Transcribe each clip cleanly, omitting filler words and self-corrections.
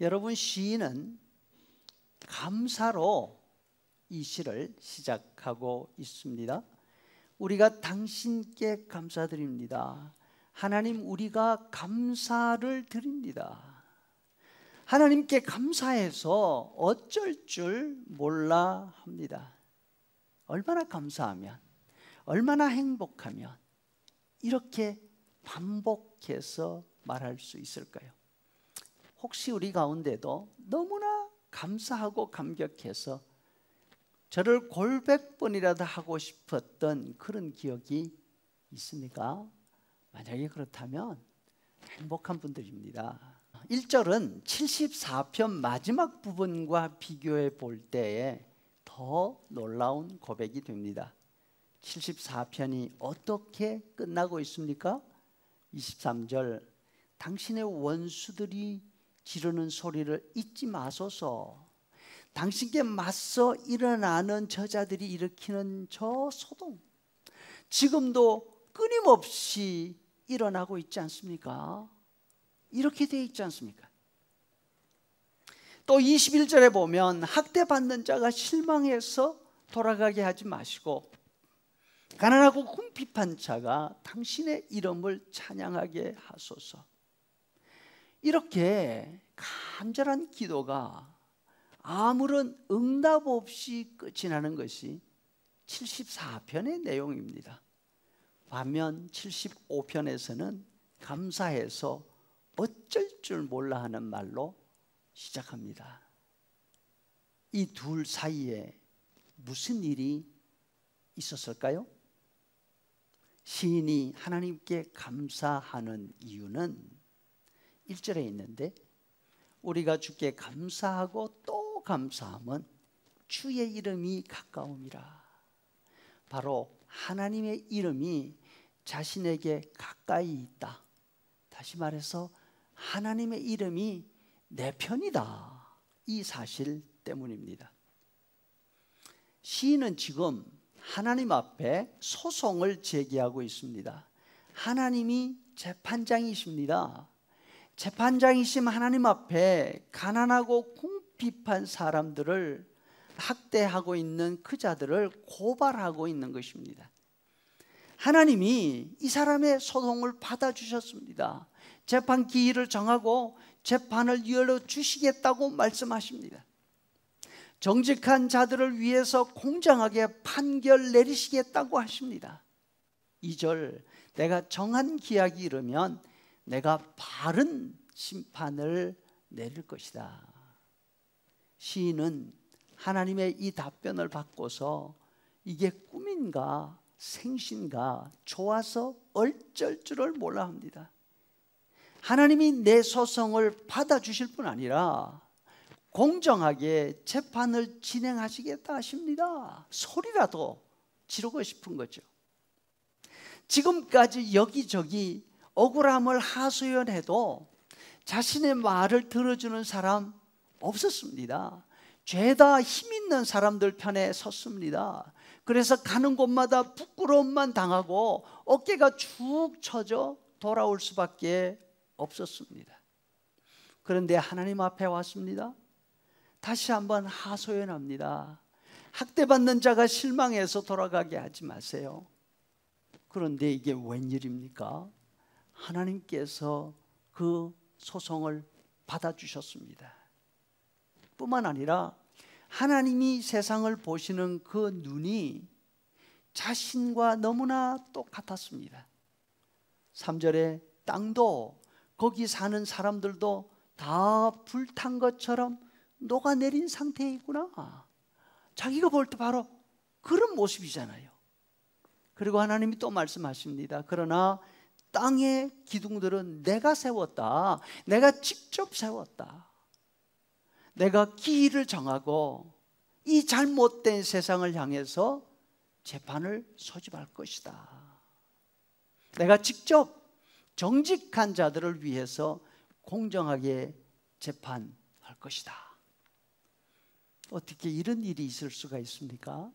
여러분, 시인은 감사로 이 시를 시작하고 있습니다. 우리가 당신께 감사드립니다. 하나님, 우리가 감사를 드립니다. 하나님께 감사해서 어쩔 줄 몰라 합니다. 얼마나 감사하면, 얼마나 행복하면 이렇게 반복해서 말할 수 있을까요? 혹시 우리 가운데도 너무나 감사하고 감격해서 저를 골백번이라도 하고 싶었던 그런 기억이 있습니까? 만약에 그렇다면 행복한 분들입니다. 1절은 74편 마지막 부분과 비교해 볼 때에 더 놀라운 고백이 됩니다. 74편이 어떻게 끝나고 있습니까? 23절, 당신의 원수들이 지르는 소리를 잊지 마소서. 당신께 맞서 일어나는 저자들이 일으키는 저 소동, 지금도 끊임없이 일어나고 있지 않습니까? 이렇게 되어 있지 않습니까? 또 21절에 보면 학대받는 자가 실망해서 돌아가게 하지 마시고 가난하고 궁핍한 자가 당신의 이름을 찬양하게 하소서. 이렇게 간절한 기도가 아무런 응답 없이 끝이 나는 것이 74편의 내용입니다. 반면 75편에서는 감사해서 어쩔 줄 몰라 하는 말로 시작합니다. 이 둘 사이에 무슨 일이 있었을까요? 시인이 하나님께 감사하는 이유는 1절에 있는데, 우리가 주께 감사하고 또 감사함은 주의 이름이 가까움이라. 바로 하나님의 이름이 자신에게 가까이 있다. 다시 말해서 하나님의 이름이 내 편이다. 이 사실 때문입니다. 시인은 지금 하나님 앞에 소송을 제기하고 있습니다. 하나님이 재판장이십니다. 재판장이신 하나님 앞에 가난하고 궁핍한 사람들을 학대하고 있는 그 자들을 고발하고 있는 것입니다. 하나님이 이 사람의 소송을 받아주셨습니다. 재판 기일을 정하고 재판을 열어주시겠다고 말씀하십니다. 정직한 자들을 위해서 공정하게 판결 내리시겠다고 하십니다. 2절, 내가 정한 기약이 이르면 내가 바른 심판을 내릴 것이다. 시인은 하나님의 이 답변을 받고서 이게 꿈인가 생신가 좋아서 어쩔 줄을 몰라 합니다. 하나님이 내 소송을 받아주실 뿐 아니라 공정하게 재판을 진행하시겠다 하십니다. 소리라도 지르고 싶은 거죠. 지금까지 여기저기 억울함을 하소연해도 자신의 말을 들어주는 사람 없었습니다. 죄다 힘 있는 사람들 편에 섰습니다. 그래서 가는 곳마다 부끄러움만 당하고 어깨가 축 처져 돌아올 수밖에 없었습니다. 그런데 하나님 앞에 왔습니다. 다시 한번 하소연합니다. 학대받는 자가 실망해서 돌아가게 하지 마세요. 그런데 이게 웬일입니까? 하나님께서 그 소송을 받아주셨습니다. 뿐만 아니라 하나님이 세상을 보시는 그 눈이 자신과 너무나 똑같았습니다. 3절에 땅도 거기 사는 사람들도 다 불탄 것처럼 녹아내린 상태에 있구나. 자기가 볼 때 바로 그런 모습이잖아요. 그리고 하나님이 또 말씀하십니다. 그러나 땅의 기둥들은 내가 세웠다. 내가 직접 세웠다. 내가 기일을 정하고 이 잘못된 세상을 향해서 재판을 소집할 것이다. 내가 직접 정직한 자들을 위해서 공정하게 재판할 것이다. 어떻게 이런 일이 있을 수가 있습니까?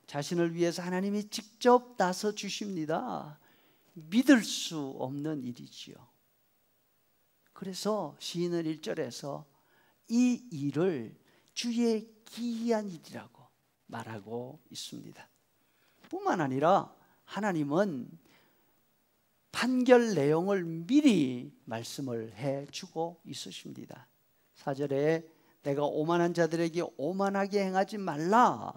자신을 위해서 하나님이 직접 나서 주십니다. 믿을 수 없는 일이지요. 그래서 시인은 1절에서 이 일을 주의 기이한 일이라고 말하고 있습니다. 뿐만 아니라 하나님은 판결 내용을 미리 말씀을 해주고 있으십니다. 4절에 내가 오만한 자들에게 오만하게 행하지 말라,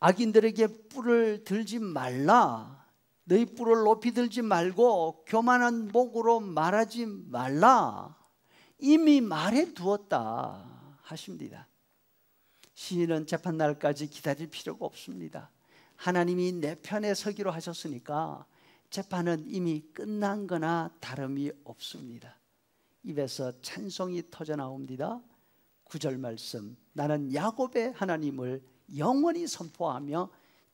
악인들에게 뿔을 들지 말라, 너희 뿔을 높이 들지 말고 교만한 목으로 말하지 말라, 이미 말해 두었다 하십니다. 시인은 재판날까지 기다릴 필요가 없습니다. 하나님이 내 편에 서기로 하셨으니까 재판은 이미 끝난 거나 다름이 없습니다. 입에서 찬송이 터져 나옵니다. 9절 말씀, 나는 야곱의 하나님을 영원히 선포하며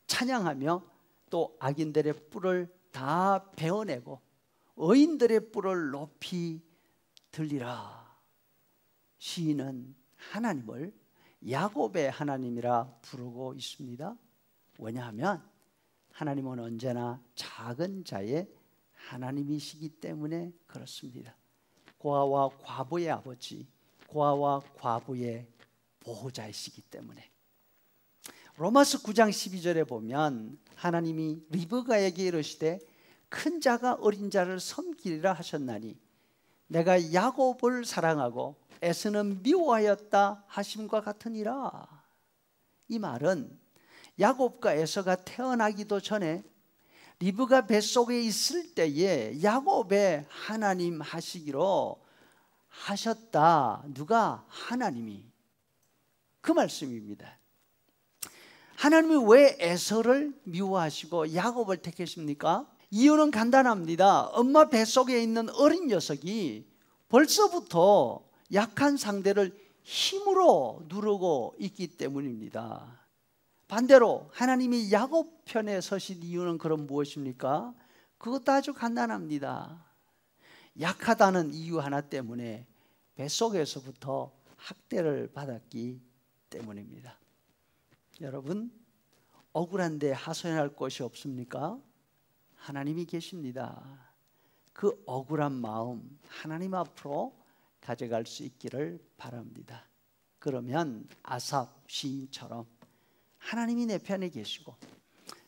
찬양하며 또 악인들의 뿔을 다 베어내고 의인들의 뿔을 높이 들리라. 시인은 하나님을 야곱의 하나님이라 부르고 있습니다. 왜냐하면 하나님은 언제나 작은 자의 하나님이시기 때문에 그렇습니다. 고아와 과부의 아버지, 고아와 과부의 보호자이시기 때문에. 로마서 9장 12절에 보면 하나님이 리브가에게 이르시되 큰 자가 어린 자를 섬기리라 하셨나니 내가 야곱을 사랑하고 에서는 미워하였다 하심과 같으니라. 이 말은 야곱과 에서가 태어나기도 전에 리브가 뱃속에 있을 때에 야곱의 하나님 하시기로 하셨다. 누가? 하나님이. 그 말씀입니다. 하나님이 왜 에서를 미워하시고 야곱을 택하십니까? 이유는 간단합니다. 엄마 뱃속에 있는 어린 녀석이 벌써부터 약한 상대를 힘으로 누르고 있기 때문입니다. 반대로 하나님이 야곱 편에 서신 이유는 그럼 무엇입니까? 그것도 아주 간단합니다. 약하다는 이유 하나 때문에 뱃속에서부터 학대를 받았기 때문입니다. 여러분, 억울한데 하소연할 곳이 없습니까? 하나님이 계십니다. 그 억울한 마음 하나님 앞으로 가져갈 수 있기를 바랍니다. 그러면 아삽 시인처럼 하나님이 내 편에 계시고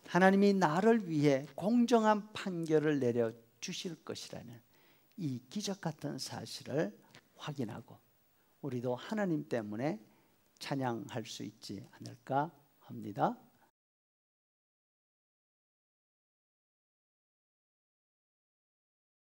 하나님이 나를 위해 공정한 판결을 내려주실 것이라는 이 기적 같은 사실을 확인하고 우리도 하나님 때문에 찬양할 수 있지 않을까 합니다.